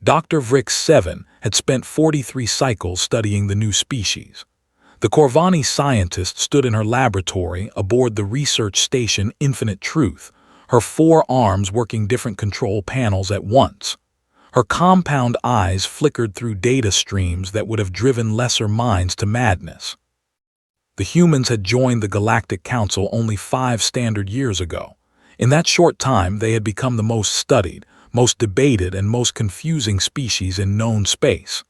Dr. Vrix-7 had spent 43 cycles studying the new species. The Corvani scientist stood in her laboratory aboard the research station Infinite Truth, her 4 arms working different control panels at once. Her compound eyes flickered through data streams that would have driven lesser minds to madness. The humans had joined the Galactic Council only 5 standard years ago. In that short time, they had become the most studied, most debated, and most confusing species in known space.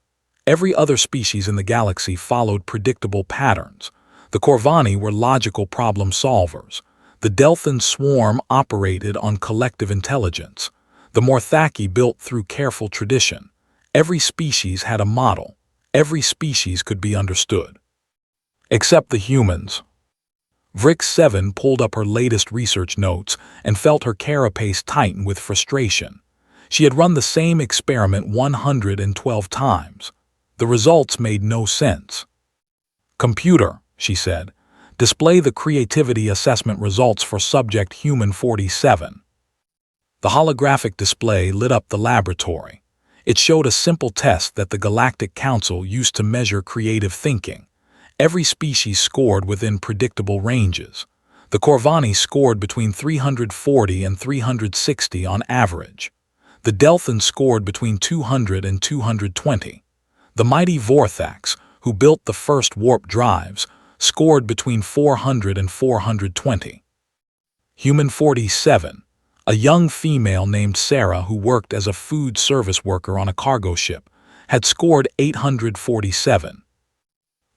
Every other species in the galaxy followed predictable patterns. The Corvani were logical problem solvers. The Delphin swarm operated on collective intelligence. The Morthaki built through careful tradition. Every species had a model. Every species could be understood. Except the humans. Vrix-7 pulled up her latest research notes and felt her carapace tighten with frustration. She had run the same experiment 112 times. The results made no sense. "Computer," she said, "display the creativity assessment results for subject Human 47. The holographic display lit up the laboratory. It showed a simple test that the Galactic Council used to measure creative thinking. Every species scored within predictable ranges. The Corvani scored between 340 and 360 on average. The Delphin scored between 200 and 220. The mighty Vorthax, who built the first warp drives, scored between 400 and 420. Human 47, a young female named Sarah who worked as a food service worker on a cargo ship, had scored 847.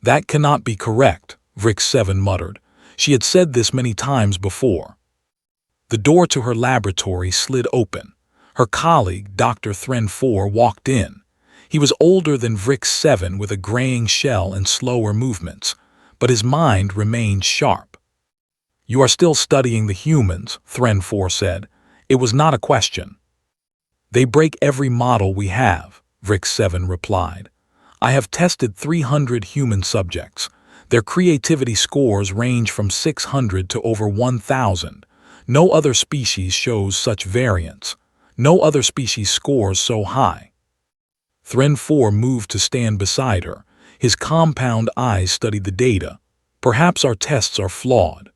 "That cannot be correct," Vrix-7 muttered. She had said this many times before. The door to her laboratory slid open. Her colleague, Dr. Thren-4, walked in. He was older than Vrix-7 with a graying shell and slower movements, but his mind remained sharp. "You are still studying the humans," Thren-4 said. "It was not a question." "They break every model we have," Vrix-7 replied. "I have tested 300 human subjects. Their creativity scores range from 600 to over 1,000. No other species shows such variance. No other species scores so high." Thren-4 moved to stand beside her. His compound eyes studied the data. "Perhaps our tests are flawed."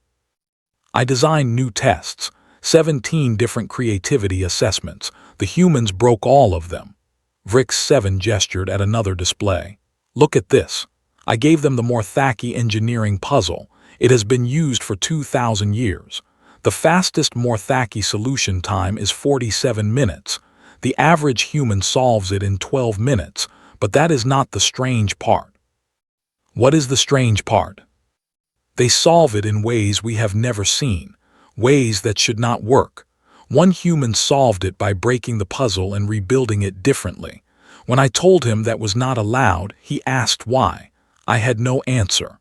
"I designed new tests, 17 different creativity assessments. The humans broke all of them." Vrix-7 gestured at another display. "Look at this. I gave them the Morthaki engineering puzzle. It has been used for 2,000 years. The fastest Morthaki solution time is 47 minutes. The average human solves it in 12 minutes, but that is not the strange part." "What is the strange part?" "They solve it in ways we have never seen, ways that should not work. One human solved it by breaking the puzzle and rebuilding it differently. When I told him that was not allowed, he asked why. I had no answer."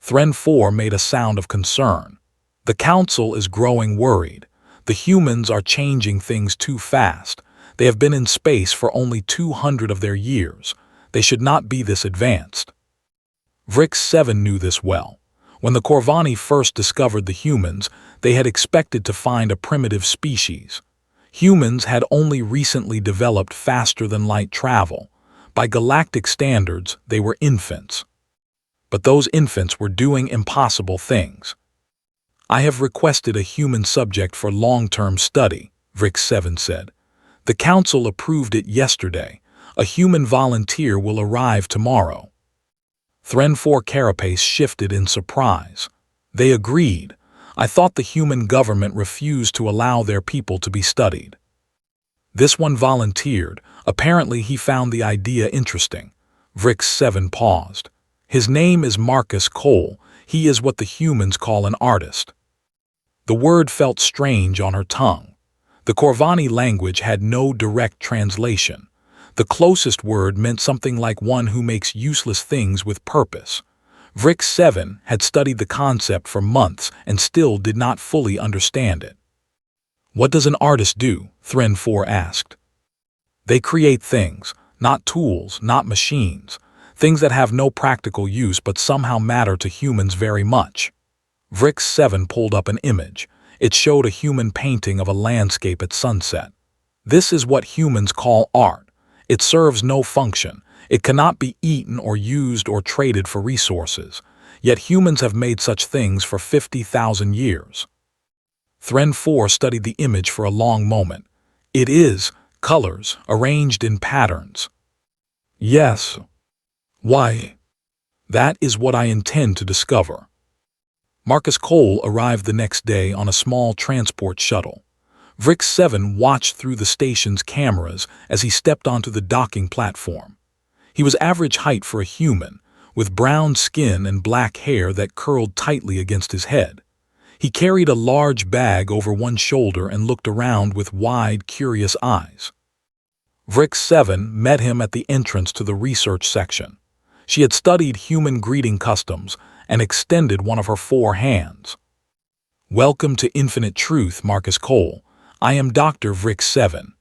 Thren-4 made a sound of concern. "The Council is growing worried. The humans are changing things too fast. They have been in space for only 200 of their years. They should not be this advanced." Vrix-7 knew this well. When the Corvani first discovered the humans, they had expected to find a primitive species. Humans had only recently developed faster-than-light travel. By galactic standards, they were infants. But those infants were doing impossible things. "I have requested a human subject for long-term study," Vrix-7 said. "The Council approved it yesterday. A human volunteer will arrive tomorrow." Thren-4 carapace shifted in surprise. "They agreed. I thought the human government refused to allow their people to be studied." "This one volunteered. Apparently he found the idea interesting." Vrix-7 paused. "His name is Marcus Cole. He is what the humans call an artist." The word felt strange on her tongue. The Corvani language had no direct translation. The closest word meant something like one who makes useless things with purpose. Vrix-7 had studied the concept for months and still did not fully understand it. "What does an artist do?" Thren-4 asked. "They create things, not tools, not machines. Things that have no practical use but somehow matter to humans very much." Vrix-7 pulled up an image. It showed a human painting of a landscape at sunset. "This is what humans call art. It serves no function. It cannot be eaten or used or traded for resources. Yet humans have made such things for 50,000 years. Thren 4 studied the image for a long moment. It is colors arranged in patterns. Yes. Why? That is what I intend to discover. Marcus Cole arrived the next day on a small transport shuttle. Vrix 7 watched through the station's cameras as he stepped onto the docking platform. He was average height for a human, with brown skin and black hair that curled tightly against his head. He carried a large bag over one shoulder and looked around with wide, curious eyes. Vrix 7 met him at the entrance to the research section. She had studied human greeting customs and extended one of her 4 hands. "Welcome to Infinite Truth, Marcus Cole. I am Dr. Vrix 7.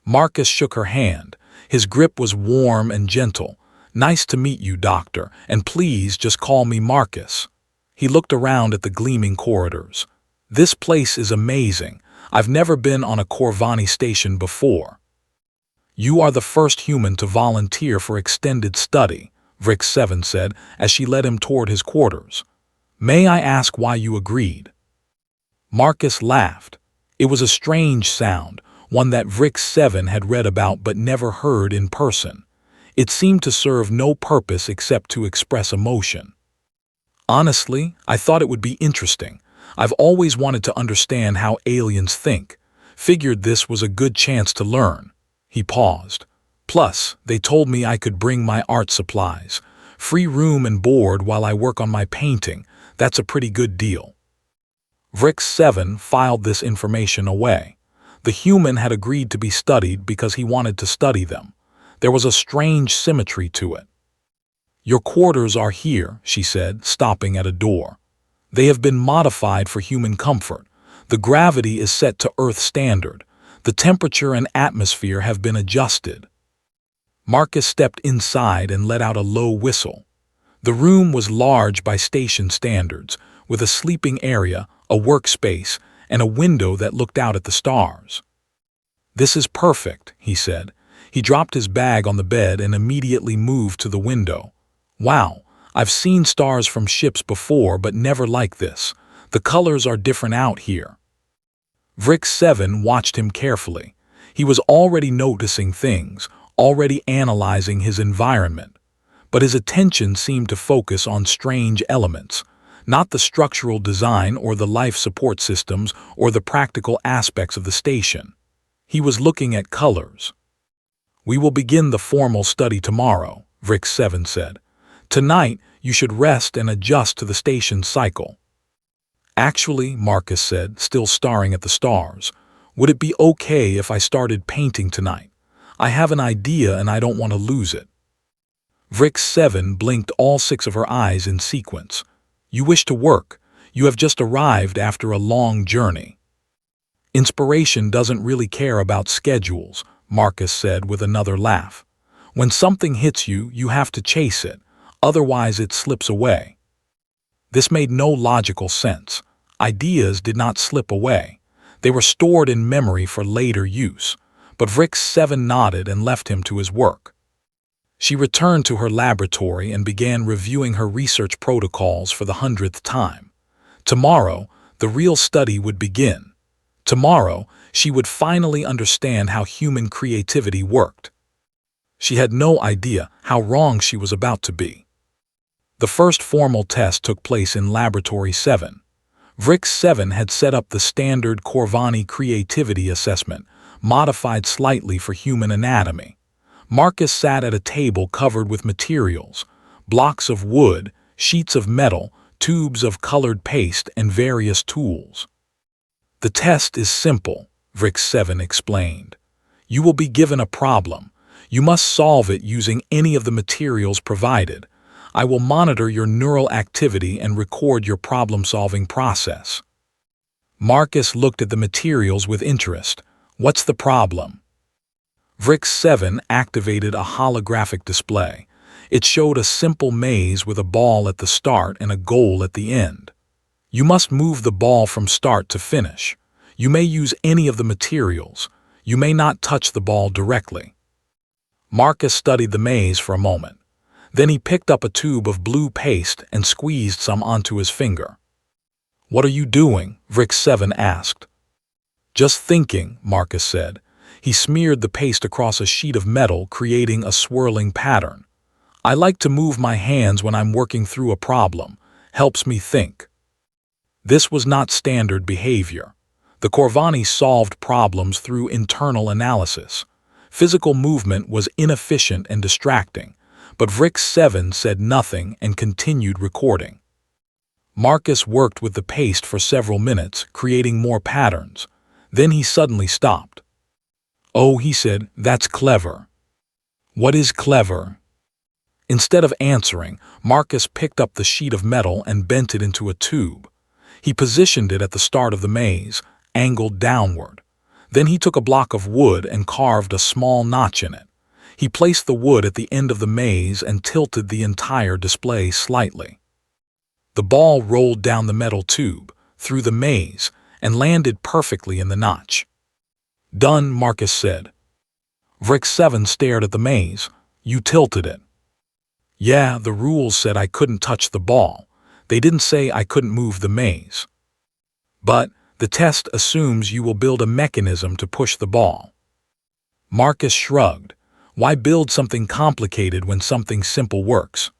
Marcus shook her hand. His grip was warm and gentle. "Nice to meet you, Doctor, and please just call me Marcus." He looked around at the gleaming corridors. "This place is amazing. I've never been on a Corvani station before." "You are the first human to volunteer for extended study," Vrix 7 said as she led him toward his quarters. "May I ask why you agreed?" Marcus laughed. It was a strange sound, one that Vrix 7 had read about but never heard in person. It seemed to serve no purpose except to express emotion. "Honestly, I thought it would be interesting. I've always wanted to understand how aliens think. Figured this was a good chance to learn." He paused. "Plus, they told me I could bring my art supplies. Free room and board while I work on my painting. That's a pretty good deal." Vrix 7 filed this information away. The human had agreed to be studied because he wanted to study them. There was a strange symmetry to it. "Your quarters are here," she said, stopping at a door. "They have been modified for human comfort. The gravity is set to Earth standard. The temperature and atmosphere have been adjusted." Marcus stepped inside and let out a low whistle. The room was large by station standards, with a sleeping area, a workspace, and a window that looked out at the stars. "This is perfect," he said. He dropped his bag on the bed and immediately moved to the window. "Wow, I've seen stars from ships before, but never like this. The colors are different out here." Vrix 7 watched him carefully. He was already noticing things, already analyzing his environment. But his attention seemed to focus on strange elements, not the structural design or the life support systems or the practical aspects of the station. He was looking at colors. "We will begin the formal study tomorrow," Vrix 7 said. "Tonight, you should rest and adjust to the station's cycle." "Actually," Marcus said, still staring at the stars, "would it be okay if I started painting tonight? I have an idea and I don't want to lose it." Vrix 7 blinked all 6 of her eyes in sequence. "You wish to work. You have just arrived after a long journey." "Inspiration doesn't really care about schedules," Marcus said with another laugh. "When something hits you, you have to chase it. Otherwise it slips away." This made no logical sense. Ideas did not slip away. They were stored in memory for later use. But Vrix 7 nodded and left him to his work. She returned to her laboratory and began reviewing her research protocols for the 100th time. Tomorrow, the real study would begin. Tomorrow, she would finally understand how human creativity worked. She had no idea how wrong she was about to be. The first formal test took place in Laboratory 7. Vrix 7 had set up the standard Corvani creativity assessment, modified slightly for human anatomy. Marcus sat at a table covered with materials, blocks of wood, sheets of metal, tubes of colored paste, and various tools. "The test is simple," Vrix 7 explained. "You will be given a problem. You must solve it using any of the materials provided. I will monitor your neural activity and record your problem-solving process." Marcus looked at the materials with interest. "What's the problem?" Vrix 7 activated a holographic display. It showed a simple maze with a ball at the start and a goal at the end. You must move the ball from start to finish. You may use any of the materials. You may not touch the ball directly. Marcus studied the maze for a moment. Then he picked up a tube of blue paste and squeezed some onto his finger. "What are you doing?" Vrix7 asked. "Just thinking," Marcus said. He smeared the paste across a sheet of metal, creating a swirling pattern. "I like to move my hands when I'm working through a problem. Helps me think." This was not standard behavior. The Corvani solved problems through internal analysis. Physical movement was inefficient and distracting, but Vrix7 said nothing and continued recording. Marcus worked with the paste for several minutes, creating more patterns. Then he suddenly stopped. "Oh," he said, "that's clever." "What is clever?" Instead of answering, Marcus picked up the sheet of metal and bent it into a tube. He positioned it at the start of the maze, angled downward. Then he took a block of wood and carved a small notch in it. He placed the wood at the end of the maze and tilted the entire display slightly. The ball rolled down the metal tube, through the maze, and landed perfectly in the notch. "Done," Marcus said. Vrix7 stared at the maze. "You tilted it." "Yeah, the rules said I couldn't touch the ball. They didn't say I couldn't move the maze." "But the test assumes you will build a mechanism to push the ball." Marcus shrugged. Why build something complicated when something simple works?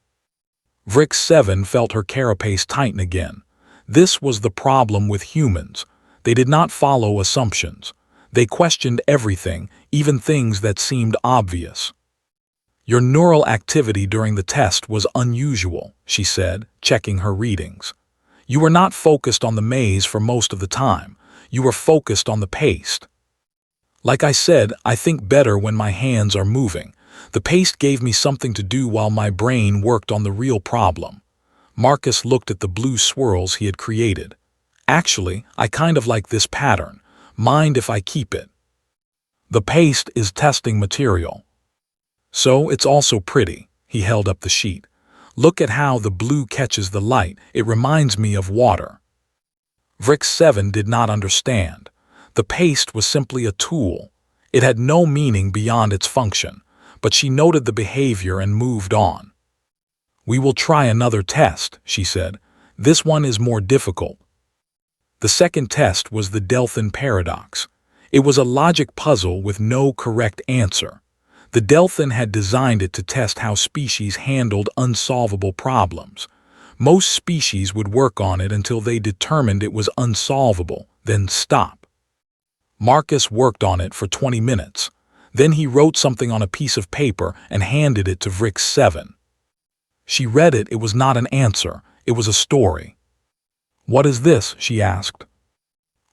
Vrix7 felt her carapace tighten again. This was the problem with humans. They did not follow assumptions. They questioned everything, even things that seemed obvious. "Your neural activity during the test was unusual," she said, checking her readings. "You were not focused on the maze for most of the time. You were focused on the paste." "Like I said, I think better when my hands are moving. The paste gave me something to do while my brain worked on the real problem." Marcus looked at the blue swirls he had created. "Actually, I kind of like this pattern. Mind if I keep it?" "The paste is testing material. So it's also pretty." He held up the sheet. "Look at how the blue catches the light. It reminds me of water." Vrix7 did not understand. The paste was simply a tool. It had no meaning beyond its function, but she noted the behavior and moved on. "We will try another test," she said. "This one is more difficult." The second test was the Delphin paradox. It was a logic puzzle with no correct answer. The Delphin had designed it to test how species handled unsolvable problems. Most species would work on it until they determined it was unsolvable, then stop. Marcus worked on it for 20 minutes. Then he wrote something on a piece of paper and handed it to Vrix7. She read it. It was not an answer. It was a story. "What is this?" she asked.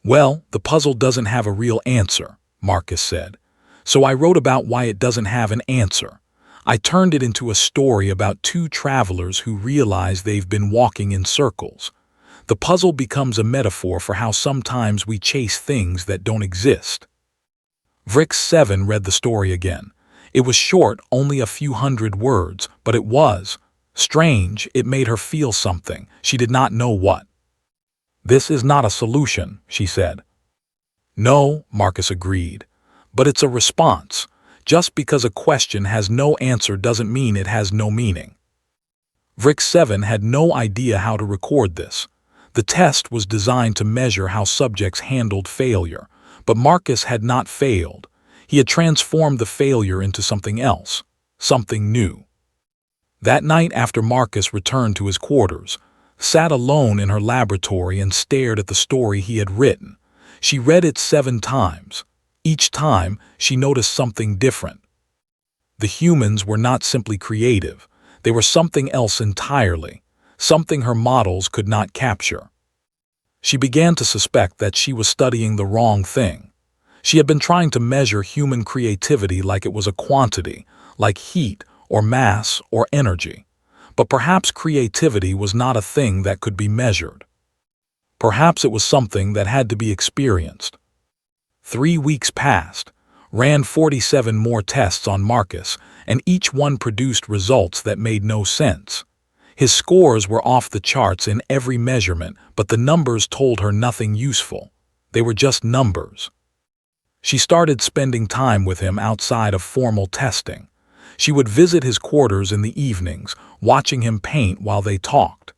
"Well, the puzzle doesn't have a real answer," Marcus said. "So I wrote about why it doesn't have an answer. I turned it into a story about two travelers who realize they've been walking in circles. The puzzle becomes a metaphor for how sometimes we chase things that don't exist." Vrix7 read the story again. It was short, only a few hundred words, but it was strange. It made her feel something. She did not know what. "This is not a solution," she said. "No," Marcus agreed. "But it's a response. Just because a question has no answer doesn't mean it has no meaning." Vrix7 had no idea how to record this. The test was designed to measure how subjects handled failure, but Marcus had not failed. He had transformed the failure into something else, something new. That night, after Marcus returned to his quarters, sat alone in her laboratory and stared at the story he had written. She read it 7 times. Each time, she noticed something different. The humans were not simply creative. They were something else entirely, something her models could not capture. She began to suspect that she was studying the wrong thing. She had been trying to measure human creativity like it was a quantity, like heat or mass or energy. But perhaps creativity was not a thing that could be measured. Perhaps it was something that had to be experienced. 3 weeks passed, ran 47 more tests on Marcus, and each one produced results that made no sense. His scores were off the charts in every measurement, but the numbers told her nothing useful. They were just numbers. She started spending time with him outside of formal testing. She would visit his quarters in the evenings, watching him paint while they talked.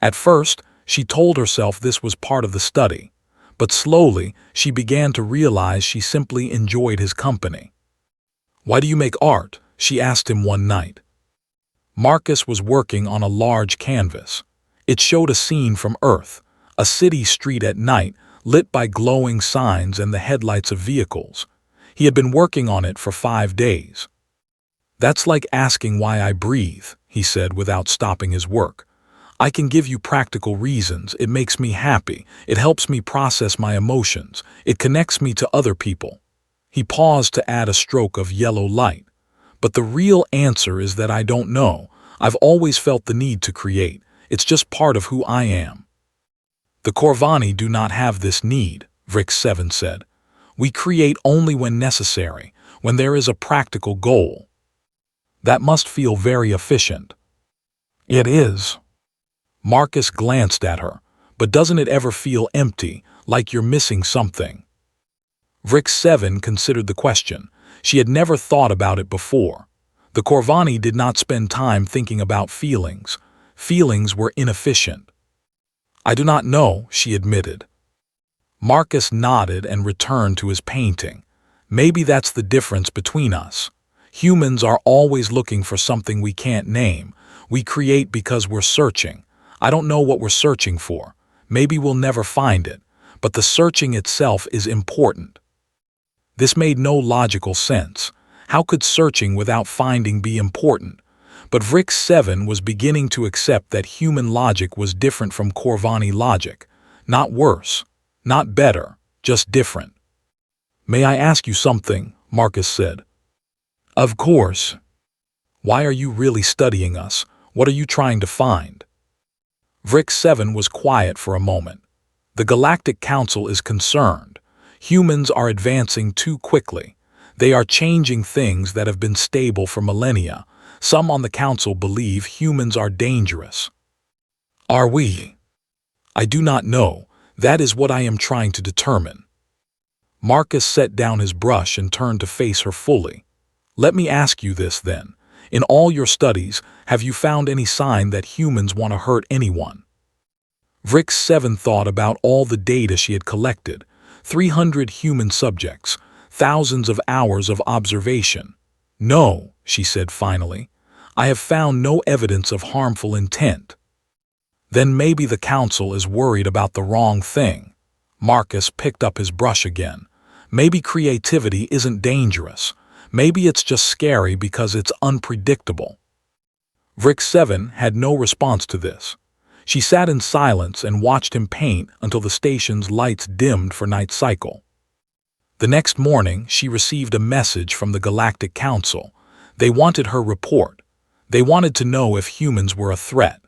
At first, she told herself this was part of the study, but slowly she began to realize she simply enjoyed his company. "Why do you make art?" she asked him one night. Marcus was working on a large canvas. It showed a scene from Earth, a city street at night, lit by glowing signs and the headlights of vehicles. He had been working on it for 5 days. "That's like asking why I breathe," he said without stopping his work. "I can give you practical reasons. It makes me happy. It helps me process my emotions. It connects me to other people." He paused to add a stroke of yellow light. "But the real answer is that I don't know. I've always felt the need to create. It's just part of who I am." "The Corvani do not have this need," Vrix 7 said. "We create only when necessary, when there is a practical goal." "That must feel very efficient." "It is." Marcus glanced at her. "But doesn't it ever feel empty, like you're missing something?" Vrix 7 considered the question. She had never thought about it before. The Corvani did not spend time thinking about feelings. Feelings were inefficient. "I do not know," she admitted. Marcus nodded and returned to his painting. "Maybe that's the difference between us. Humans are always looking for something we can't name. We create because we're searching. I don't know what we're searching for. Maybe we'll never find it, but the searching itself is important." This made no logical sense. How could searching without finding be important? But Vrix 7 was beginning to accept that human logic was different from Corvani logic. Not worse, not better, just different. "May I ask you something?" Marcus said. "Of course." "Why are you really studying us? What are you trying to find?" Vrix 7 was quiet for a moment. "The Galactic Council is concerned. Humans are advancing too quickly. They are changing things that have been stable for millennia. Some on the Council believe humans are dangerous." "Are we?" "I do not know. That is what I am trying to determine." Marcus set down his brush and turned to face her fully. "Let me ask you this then. In all your studies, have you found any sign that humans want to hurt anyone?" Vrix 7 thought about all the data she had collected. 300 human subjects, thousands of hours of observation. "No," she said finally. "I have found no evidence of harmful intent." "Then maybe the Council is worried about the wrong thing." Marcus picked up his brush again. "Maybe creativity isn't dangerous. Maybe it's just scary because it's unpredictable." Vrix 7 had no response to this. She sat in silence and watched him paint until the station's lights dimmed for night cycle. The next morning, she received a message from the Galactic Council. They wanted her report. They wanted to know if humans were a threat.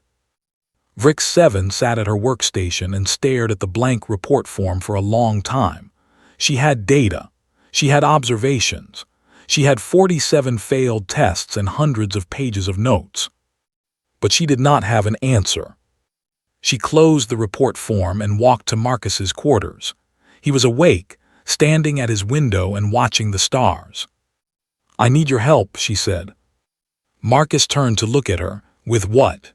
Vrix 7 sat at her workstation and stared at the blank report form for a long time. She had data. She had observations. She had 47 failed tests and hundreds of pages of notes. But she did not have an answer. She closed the report form and walked to Marcus's quarters. He was awake, standing at his window and watching the stars. "I need your help," she said. Marcus turned to look at her. "With what?"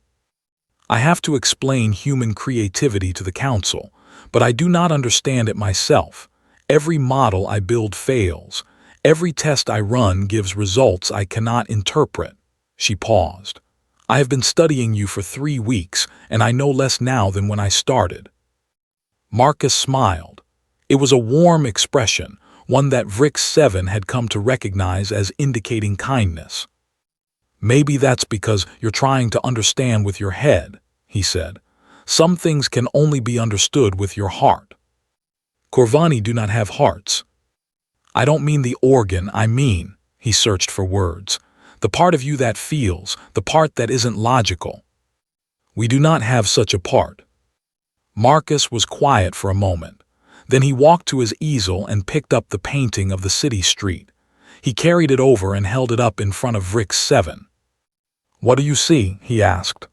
"I have to explain human creativity to the Council, but I do not understand it myself. Every model I build fails. Every test I run gives results I cannot interpret." She paused. "I have been studying you for 3 weeks, and I know less now than when I started." Marcus smiled. It was a warm expression, one that Vrix 7 had come to recognize as indicating kindness. "Maybe that's because you're trying to understand with your head," he said. "Some things can only be understood with your heart." "Corvani do not have hearts." "I don't mean the organ, I mean," he searched for words, "the part of you that feels, the part that isn't logical." "We do not have such a part." Marcus was quiet for a moment. Then he walked to his easel and picked up the painting of the city street. He carried it over and held it up in front of Vrix 7. "What do you see?" he asked.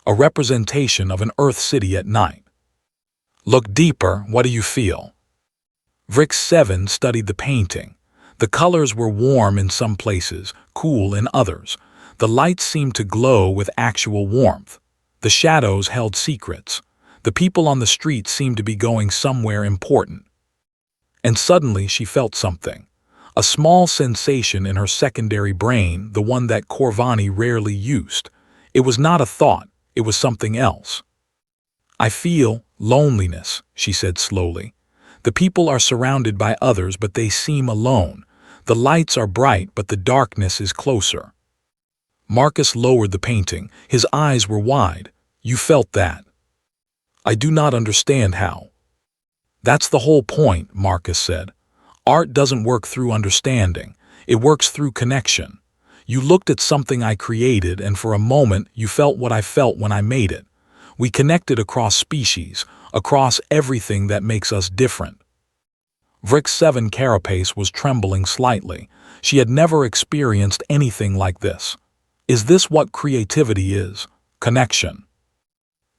"A representation of an Earth city at night." "Look deeper, what do you feel?" Vrix 7 studied the painting. The colors were warm in some places, cool in others. The lights seemed to glow with actual warmth. The shadows held secrets. The people on the street seemed to be going somewhere important. And suddenly she felt something. A small sensation in her secondary brain, the one that Corvani rarely used. It was not a thought, it was something else. "I feel loneliness," she said slowly. "The people are surrounded by others, but they seem alone. The lights are bright, but the darkness is closer." Marcus lowered the painting. His eyes were wide. "You felt that?" "I do not understand how." "That's the whole point," Marcus said. "Art doesn't work through understanding. It works through connection. You looked at something I created, and for a moment you felt what I felt when I made it. We connected across species, across everything that makes us different." Vrick's 7 carapace was trembling slightly. She had never experienced anything like this. Is this what creativity is? Connection.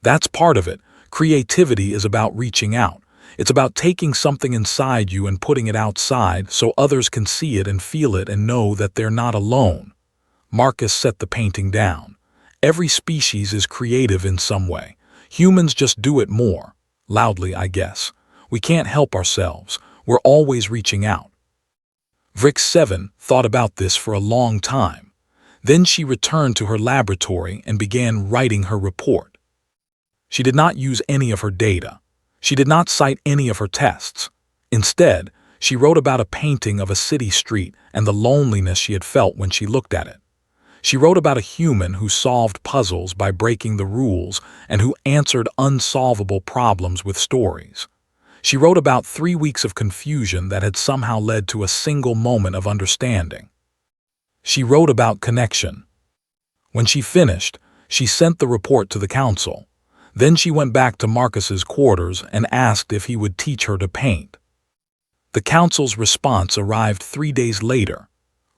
That's part of it. Creativity is about reaching out. It's about taking something inside you and putting it outside so others can see it and feel it and know that they're not alone. Marcus set the painting down. Every species is creative in some way. Humans just do it more. Loudly, I guess. We can't help ourselves. We're always reaching out. Vrick 7 thought about this for a long time. Then she returned to her laboratory and began writing her report. She did not use any of her data. She did not cite any of her tests. Instead, she wrote about a painting of a city street and the loneliness she had felt when she looked at it. She wrote about a human who solved puzzles by breaking the rules and who answered unsolvable problems with stories. She wrote about 3 weeks of confusion that had somehow led to a single moment of understanding. She wrote about connection. When she finished, she sent the report to the council. Then she went back to Marcus's quarters and asked if he would teach her to paint. The council's response arrived 3 days later.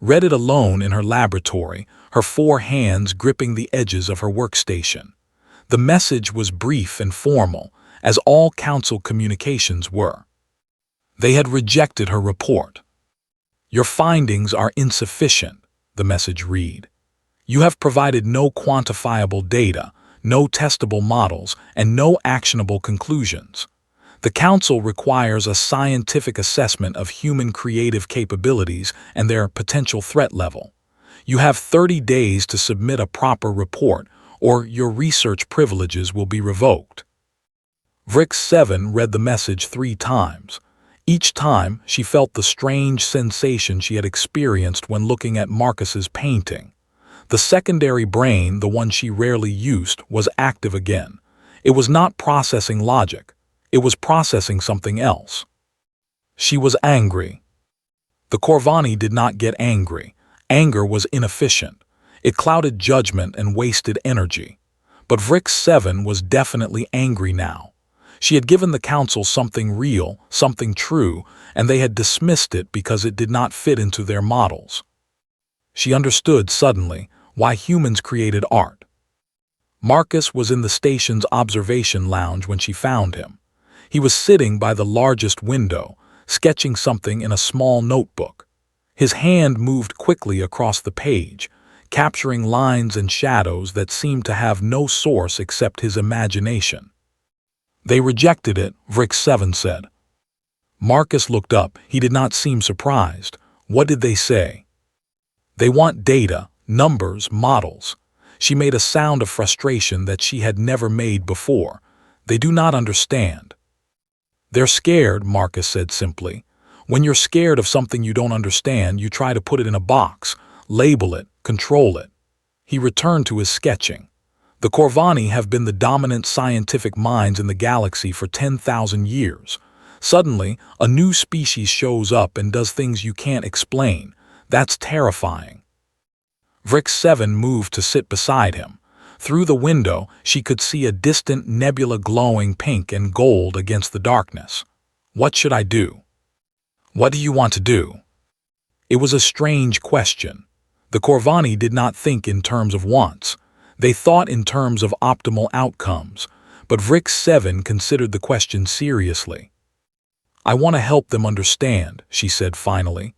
Read it alone in her laboratory, her 4 hands gripping the edges of her workstation. The message was brief and formal, as all council communications were. They had rejected her report. "Your findings are insufficient," the message read. "You have provided no quantifiable data, no testable models, and no actionable conclusions. The Council requires a scientific assessment of human creative capabilities and their potential threat level. You have 30 days to submit a proper report, or your research privileges will be revoked." Vrick 7 read the message 3 times. Each time, she felt the strange sensation she had experienced when looking at Marcus's painting. The secondary brain, the one she rarely used, was active again. It was not processing logic. It was processing something else. She was angry. The Corvani did not get angry. Anger was inefficient. It clouded judgment and wasted energy. But Vrick 7 was definitely angry now. She had given the council something real, something true, and they had dismissed it because it did not fit into their models. She understood suddenly why humans created art. Marcus was in the station's observation lounge when she found him. He was sitting by the largest window, sketching something in a small notebook. His hand moved quickly across the page, capturing lines and shadows that seemed to have no source except his imagination. "They rejected it," Vrick 7 said. Marcus looked up. He did not seem surprised. "What did they say?" "They want data, numbers, models." She made a sound of frustration that she had never made before. "They do not understand." "They're scared," Marcus said simply. "When you're scared of something you don't understand, you try to put it in a box, label it, control it." He returned to his sketching. "The Corvani have been the dominant scientific minds in the galaxy for 10,000 years. Suddenly, a new species shows up and does things you can't explain. That's terrifying." Vrick 7 moved to sit beside him. Through the window, she could see a distant nebula glowing pink and gold against the darkness. "What should I do?" "What do you want to do?" It was a strange question. The Corvani did not think in terms of wants. They thought in terms of optimal outcomes, but Vrick 7 considered the question seriously. "I want to help them understand," she said finally.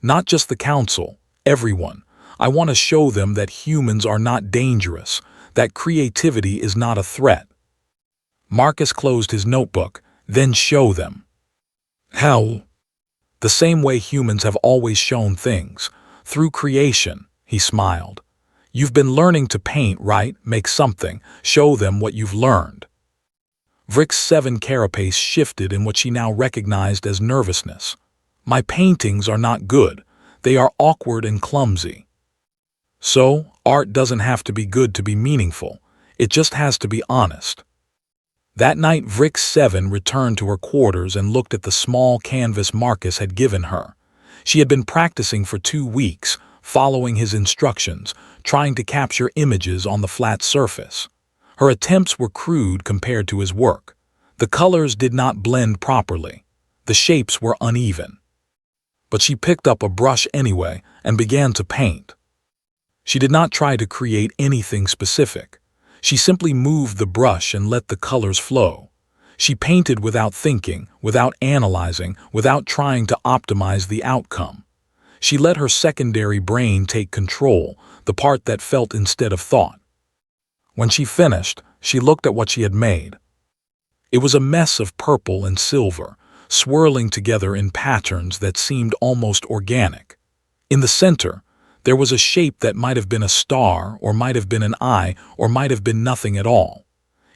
Not just the council, everyone. I want to show them that humans are not dangerous, that creativity is not a threat. Marcus closed his notebook, then show them. How? The same way humans have always shown things, through creation, he smiled. You've been learning to paint, right? Make something, show them what you've learned. Vrick's 7 carapace shifted in what she now recognized as nervousness. My paintings are not good. They are awkward and clumsy. So, art doesn't have to be good to be meaningful. It just has to be honest. That night, Vrick 7 returned to her quarters and looked at the small canvas Marcus had given her. She had been practicing for 2 weeks, following his instructions, trying to capture images on the flat surface. Her attempts were crude compared to his work. The colors did not blend properly. The shapes were uneven. But she picked up a brush anyway and began to paint. She did not try to create anything specific. She simply moved the brush and let the colors flow. She painted without thinking, without analyzing, without trying to optimize the outcome. She let her secondary brain take control, the part that felt instead of thought. When she finished, she looked at what she had made. It was a mess of purple and silver, swirling together in patterns that seemed almost organic. In the center, there was a shape that might have been a star, or might have been an eye, or might have been nothing at all.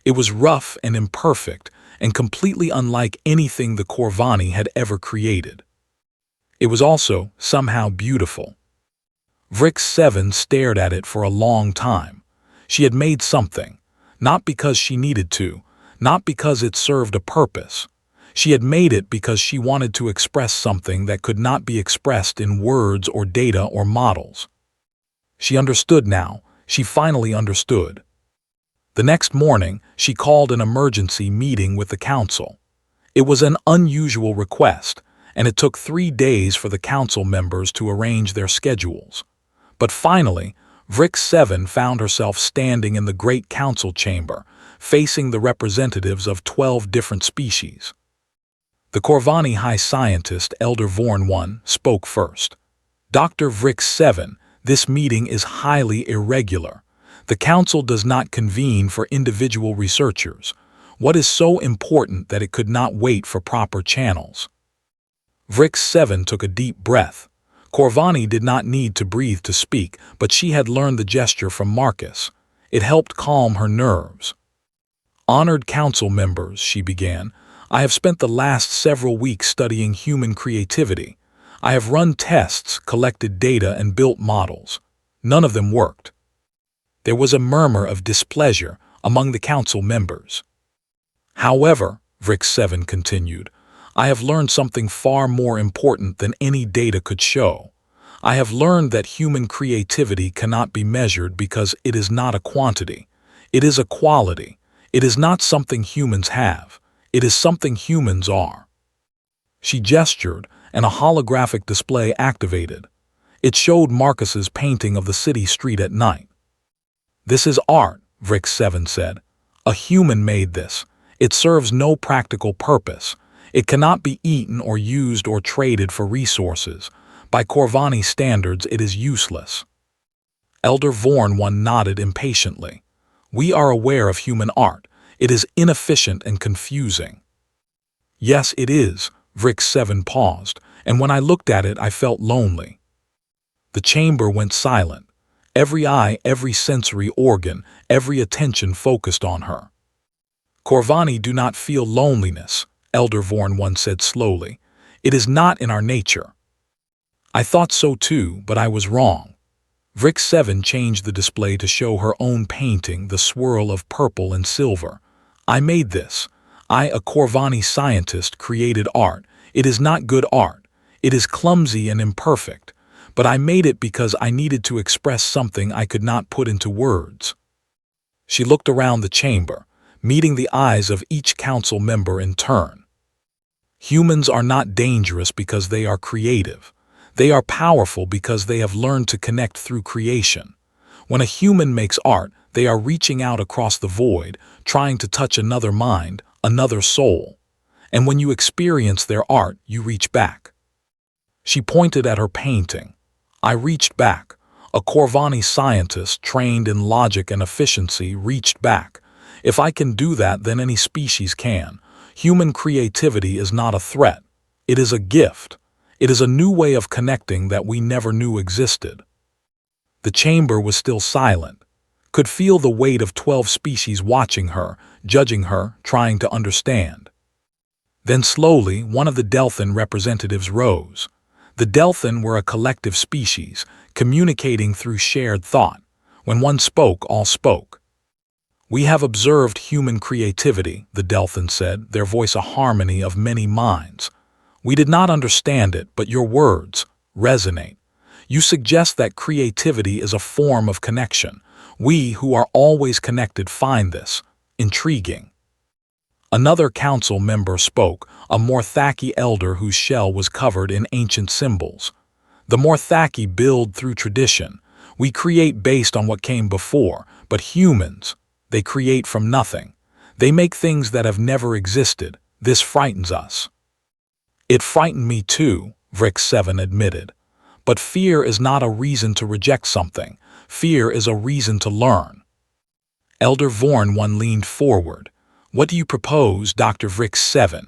It was rough and imperfect, and completely unlike anything the Corvani had ever created. It was also, somehow, beautiful. Vrick 7 stared at it for a long time. She had made something, not because she needed to, not because it served a purpose. She had made it because she wanted to express something that could not be expressed in words or data or models. She understood now. She finally understood. The next morning, she called an emergency meeting with the council. It was an unusual request, and it took 3 days for the council members to arrange their schedules. But finally, Vrick 7 found herself standing in the great council chamber, facing the representatives of 12 different species. The Corvani High Scientist, Elder Vorn 1, spoke first. Dr. Vrick 7, this meeting is highly irregular. The council does not convene for individual researchers. What is so important that it could not wait for proper channels? Vrick 7 took a deep breath. Corvani did not need to breathe to speak, but she had learned the gesture from Marcus. It helped calm her nerves. Honored council members, she began, I have spent the last several weeks studying human creativity. I have run tests, collected data, and built models. None of them worked. There was a murmur of displeasure among the council members. However, Vrick 7 continued, I have learned something far more important than any data could show. I have learned that human creativity cannot be measured because it is not a quantity. It is a quality. It is not something humans have. It is something humans are. She gestured, and a holographic display activated. It showed Marcus's painting of the city street at night. This is art, Vrick 7 said. A human made this. It serves no practical purpose. It cannot be eaten or used or traded for resources. By Corvani standards, it is useless. Elder Vorn 1 nodded impatiently. We are aware of human art. It is inefficient and confusing. Yes, it is, Vrick 7 paused, and when I looked at it, I felt lonely. The chamber went silent. Every eye, every sensory organ, every attention focused on her. Corvani do not feel loneliness, Elder Vorn 1 said slowly. It is not in our nature. I thought so too, but I was wrong. Vrick 7 changed the display to show her own painting, the swirl of purple and silver. I made this. I, a Corvani scientist, created art. It is not good art. It is clumsy and imperfect. But I made it because I needed to express something I could not put into words. She looked around the chamber, meeting the eyes of each council member in turn. Humans are not dangerous because they are creative. They are powerful because they have learned to connect through creation. When a human makes art, they are reaching out across the void, trying to touch another mind, another soul. And when you experience their art, you reach back. She pointed at her painting. I reached back. A Corvani scientist trained in logic and efficiency reached back. If I can do that, then any species can. Human creativity is not a threat. It is a gift. It is a new way of connecting that we never knew existed. The chamber was still silent. Could feel the weight of 12 species watching her, judging her, trying to understand. Then slowly, one of the Delphin representatives rose. The Delphin were a collective species, communicating through shared thought. When one spoke, all spoke. We have observed human creativity, the Delphin said, their voice a harmony of many minds. We did not understand it, but your words resonate. You suggest that creativity is a form of connection. We, who are always connected, find this intriguing. Another council member spoke, a Morthaki elder whose shell was covered in ancient symbols. The Morthaki build through tradition. We create based on what came before, but humans, they create from nothing. They make things that have never existed. This frightens us. It frightened me too, Vrix7 admitted. But fear is not a reason to reject something. Fear is a reason to learn. Elder Vorn one leaned forward. What do you propose, Dr. Vrix7?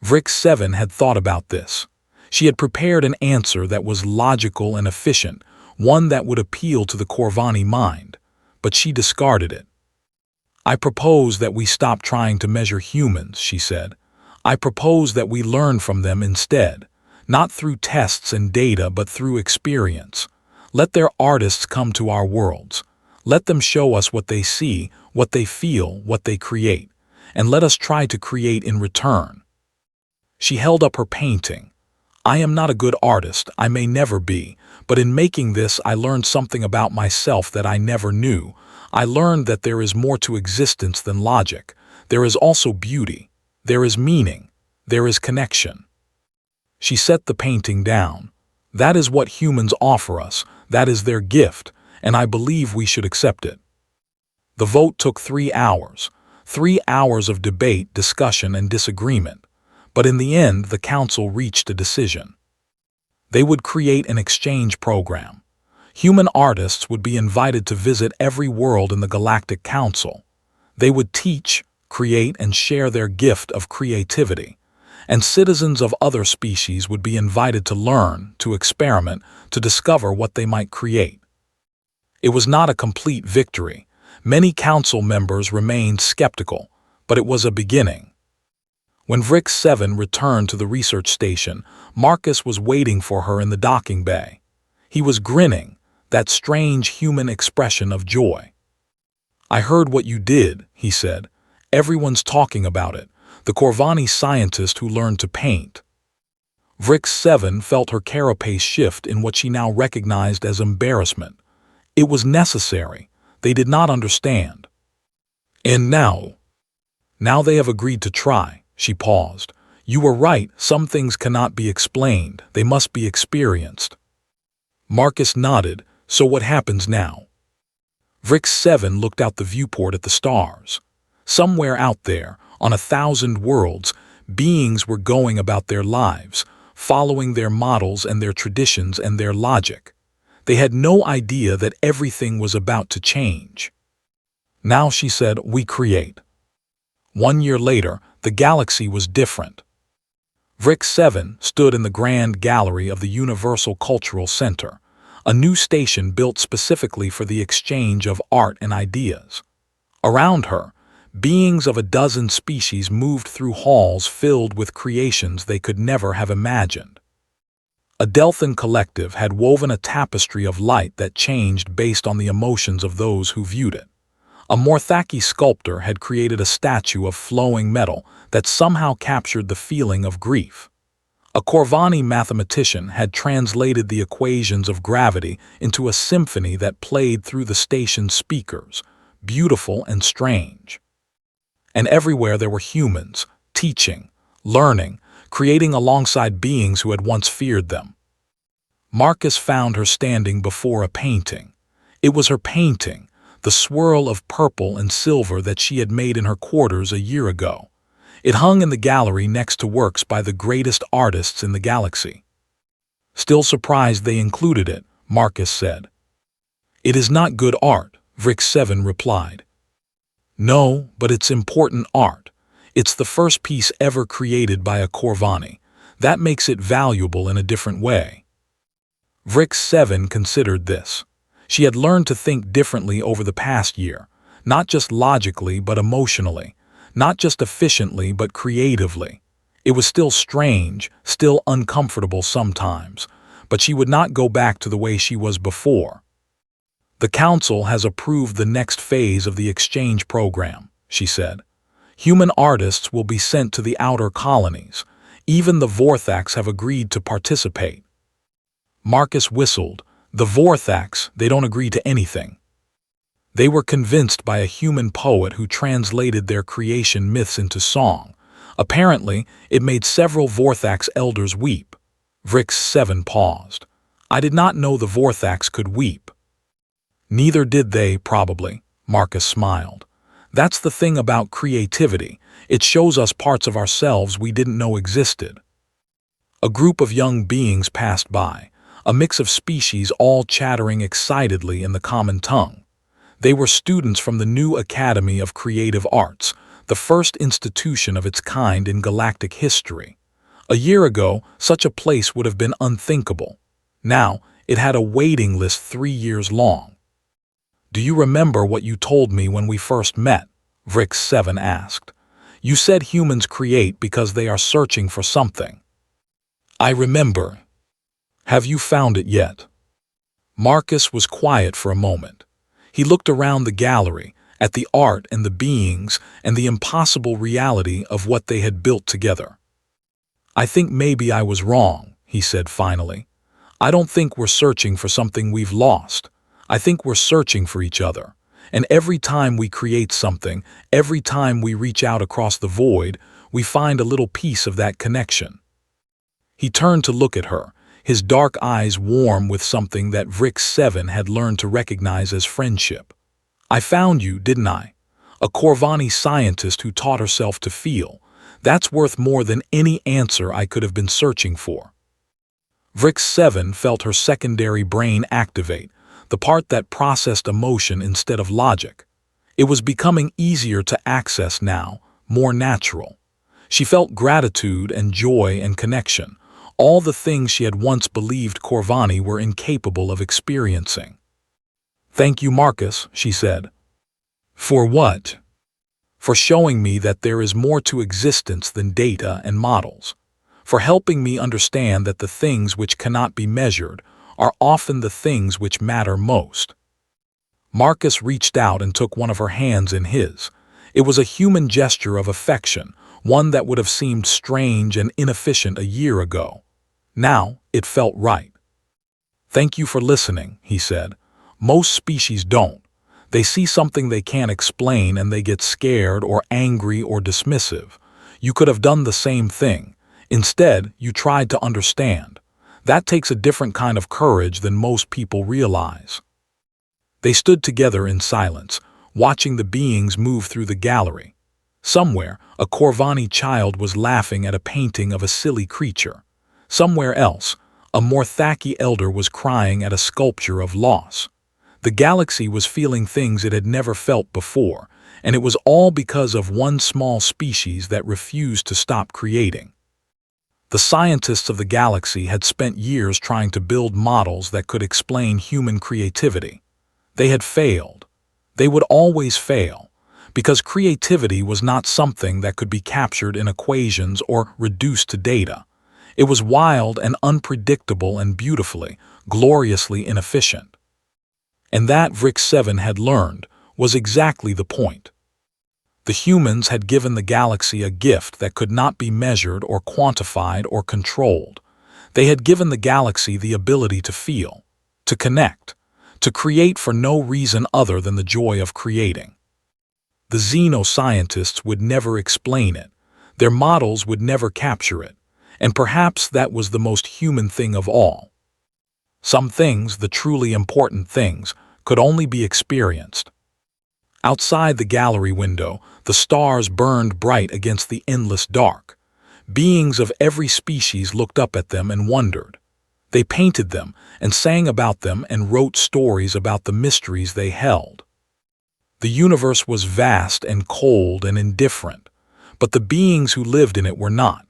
Vrix7 had thought about this. She had prepared an answer that was logical and efficient, one that would appeal to the Corvani mind, but she discarded it. I propose that we stop trying to measure humans, she said. I propose that we learn from them instead, not through tests and data, but through experience. Let their artists come to our worlds. Let them show us what they see, what they feel, what they create, and let us try to create in return. She held up her painting. I am not a good artist, I may never be, but in making this I learned something about myself that I never knew. I learned that there is more to existence than logic. There is also beauty. There is meaning. There is connection. She set the painting down. That is what humans offer us. That is their gift, and I believe we should accept it. The vote took 3 hours. 3 hours of debate, discussion, and disagreement. But in the end, the council reached a decision. They would create an exchange program. Human artists would be invited to visit every world in the Galactic Council. They would teach, create, and share their gift of creativity. And citizens of other species would be invited to learn, to experiment, to discover what they might create. It was not a complete victory. Many council members remained skeptical, but it was a beginning. When Vrix7 returned to the research station, Marcus was waiting for her in the docking bay. He was grinning, that strange human expression of joy. I heard what you did, he said. Everyone's talking about it. The Corvani scientist who learned to paint. Vrix7 felt her carapace shift in what she now recognized as embarrassment. It was necessary. They did not understand. And now they have agreed to try. She paused. You were right, some things cannot be explained, they must be experienced. Marcus nodded. So what happens now? Vrix7 looked out the viewport at the stars. Somewhere out there, on 1,000 worlds, beings were going about their lives, following their models and their traditions and their logic. They had no idea that everything was about to change. Now, she said, we create. 1 year later, the galaxy was different. Vrix7 stood in the grand gallery of the Universal Cultural Center, a new station built specifically for the exchange of art and ideas. Around her, beings of a dozen species moved through halls filled with creations they could never have imagined. A Delphin collective had woven a tapestry of light that changed based on the emotions of those who viewed it. A Morthaki sculptor had created a statue of flowing metal that somehow captured the feeling of grief. A Corvani mathematician had translated the equations of gravity into a symphony that played through the station's speakers, beautiful and strange. And everywhere there were humans, teaching, learning, creating alongside beings who had once feared them. Marcus found her standing before a painting. It was her painting, the swirl of purple and silver that she had made in her quarters a year ago. It hung in the gallery next to works by the greatest artists in the galaxy. Still surprised they included it, Marcus said. It is not good art, Vrix 7 replied. No, but it's important art. It's the first piece ever created by a Corvani. That makes it valuable in a different way. Vrix 7 considered this. She had learned to think differently over the past year, not just logically but emotionally, not just efficiently but creatively. It was still strange, still uncomfortable sometimes, but she would not go back to the way she was before. The Council has approved the next phase of the exchange program, she said. Human artists will be sent to the outer colonies. Even the Vorthax have agreed to participate. Marcus whistled. The Vorthax, they don't agree to anything. They were convinced by a human poet who translated their creation myths into song. Apparently, it made several Vorthax elders weep. Vrix 7 paused. I did not know the Vorthax could weep. Neither did they, probably, Marcus smiled. That's the thing about creativity. It shows us parts of ourselves we didn't know existed. A group of young beings passed by, a mix of species all chattering excitedly in the common tongue. They were students from the new Academy of Creative Arts, the first institution of its kind in galactic history. A year ago, such a place would have been unthinkable. Now, it had a waiting list 3 years long. Do you remember what you told me when we first met? Vrix 7 asked. You said humans create because they are searching for something. I remember. Have you found it yet? Marcus was quiet for a moment. He looked around the gallery, at the art and the beings and the impossible reality of what they had built together. I think maybe I was wrong, he said finally. I don't think we're searching for something we've lost. I think we're searching for each other. And every time we create something, every time we reach out across the void, we find a little piece of that connection. He turned to look at her, his dark eyes warm with something that Vrix 7 had learned to recognize as friendship. I found you, didn't I? A Corvani scientist who taught herself to feel. That's worth more than any answer I could have been searching for. Vrix 7 felt her secondary brain activate, the part that processed emotion instead of logic. It was becoming easier to access now, more natural. She felt gratitude and joy and connection, all the things she had once believed Corvani were incapable of experiencing. Thank you, Marcus, she said. For what? For showing me that there is more to existence than data and models. For helping me understand that the things which cannot be measured are often the things which matter most. Marcus reached out and took one of her hands in his. It was a human gesture of affection, one that would have seemed strange and inefficient a year ago. Now, it felt right. Thank you for listening, he said. Most species don't. They see something they can't explain and they get scared or angry or dismissive. You could have done the same thing. Instead, you tried to understand. That takes a different kind of courage than most people realize. They stood together in silence, watching the beings move through the gallery. Somewhere, a Corvani child was laughing at a painting of a silly creature. Somewhere else, a Morthaki elder was crying at a sculpture of loss. The galaxy was feeling things it had never felt before, and it was all because of one small species that refused to stop creating. The scientists of the galaxy had spent years trying to build models that could explain human creativity. They had failed. They would always fail, because creativity was not something that could be captured in equations or reduced to data. It was wild and unpredictable and beautifully, gloriously inefficient. And that Vrix 7 had learned was exactly the point. The humans had given the galaxy a gift that could not be measured or quantified or controlled. They had given the galaxy the ability to feel, to connect, to create for no reason other than the joy of creating. The Xeno scientists would never explain it. Their models would never capture it. And perhaps that was the most human thing of all. Some things, the truly important things, could only be experienced. Outside the gallery window, the stars burned bright against the endless dark. Beings of every species looked up at them and wondered. They painted them and sang about them and wrote stories about the mysteries they held. The universe was vast and cold and indifferent, but the beings who lived in it were not.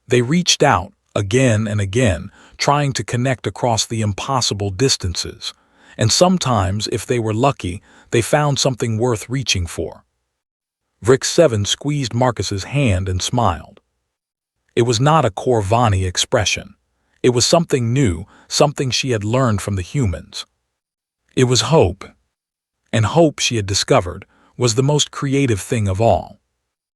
They reached out, again and again, trying to connect across the impossible distances, and sometimes, if they were lucky, they found something worth reaching for. Vrick 7 squeezed Marcus's hand and smiled. It was not a Corvani expression. It was something new, something she had learned from the humans. It was hope. And hope, she had discovered, was the most creative thing of all.